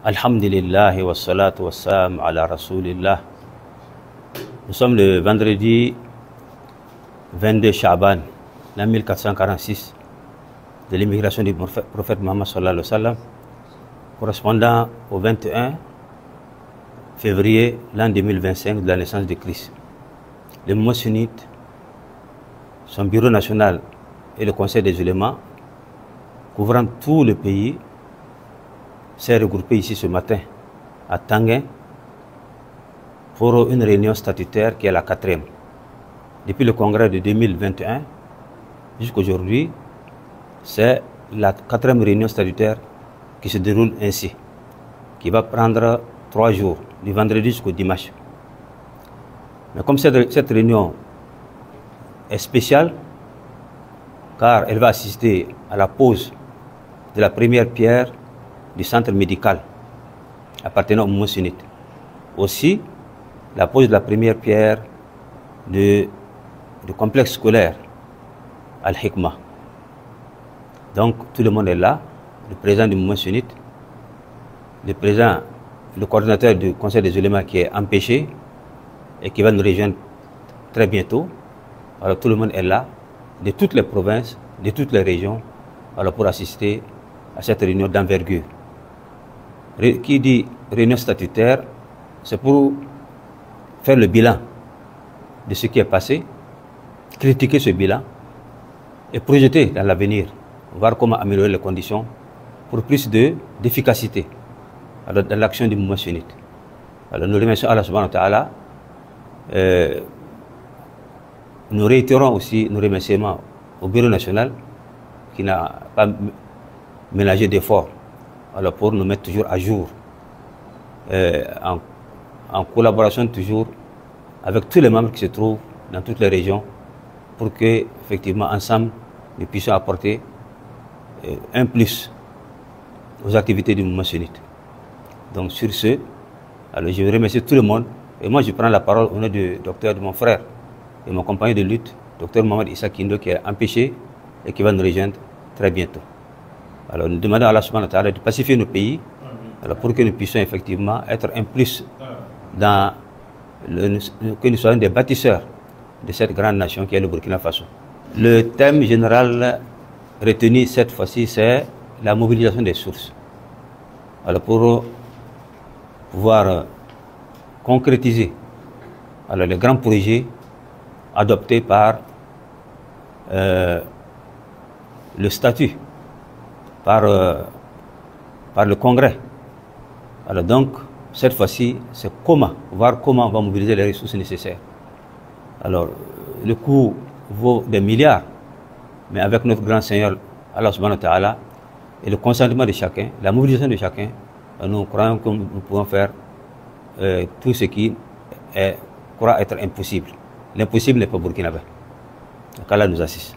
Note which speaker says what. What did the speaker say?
Speaker 1: Alhamdulillah wa salatu wa salam ala Rasulillah. Nous sommes le vendredi 22 Sha'ban, l'an 1446 de l'immigration du prophète Muhammad sallallahu alayhi wa sallam, correspondant au 21 février l'an 2025 de la naissance de Christ. Le mouvement sunnite, son bureau national et le conseil des ulémas, couvrant tout le pays, s'est regroupé ici ce matin à Tanguin pour une réunion statutaire qui est la 4e. Depuis le congrès de 2021 jusqu'à aujourd'hui, c'est la 4e réunion statutaire qui se déroule ainsi, qui va prendre 3 jours, du vendredi jusqu'au dimanche. Mais comme cette réunion est spéciale, car elle va assister à la pose de la première pierre du centre médical appartenant au mouvement sunnite. Aussi, la pose de la première pierre du complexe scolaire Al-Hikmah. Donc, tout le monde est là, le président du mouvement sunnite, le coordinateur du conseil des ulémas qui est empêché et qui va nous rejoindre très bientôt. Alors, tout le monde est là, de toutes les provinces, de toutes les régions, alors pour assister à cette réunion d'envergure. Qui dit réunion statutaire, c'est pour faire le bilan de ce qui est passé, critiquer ce bilan et projeter dans l'avenir, voir comment améliorer les conditions pour plus d'efficacité dans l'action du mouvement sunnite. Alors nous remercions Allah subhanahu wa ta'ala. Nous réitérons aussi nos remerciements au bureau national qui n'a pas ménagé d'efforts alors pour nous mettre toujours à jour, en collaboration toujours avec tous les membres qui se trouvent dans toutes les régions, pour que, effectivement, ensemble, nous puissions apporter un plus aux activités du mouvement sunnite. Donc, sur ce, alors je remercie tout le monde, et moi je prends la parole au nom du docteur, de mon frère et mon compagnon de lutte, docteur Mohamed Issa Kindo, qui est empêché et qui va nous rejoindre très bientôt. Alors nous demandons à Allah subhanahu wa ta'ala de pacifier nos pays, alors pour que nous puissions effectivement être un plus dans que nous soyons des bâtisseurs de cette grande nation qui est le Burkina Faso. Le thème général retenu cette fois-ci, c'est la mobilisation des sources. Alors pour pouvoir concrétiser alors, les grands projets adoptés par le statut, par le Congrès. Alors donc, cette fois-ci, c'est voir comment on va mobiliser les ressources nécessaires. Alors, le coût vaut des milliards, mais avec notre grand Seigneur, Allah subhanahu wa ta'ala, et le consentement de chacun, la mobilisation de chacun, nous croyons que nous pouvons faire tout ce qui croit être impossible. L'impossible n'est pas burkinabé. Donc Allah nous assiste.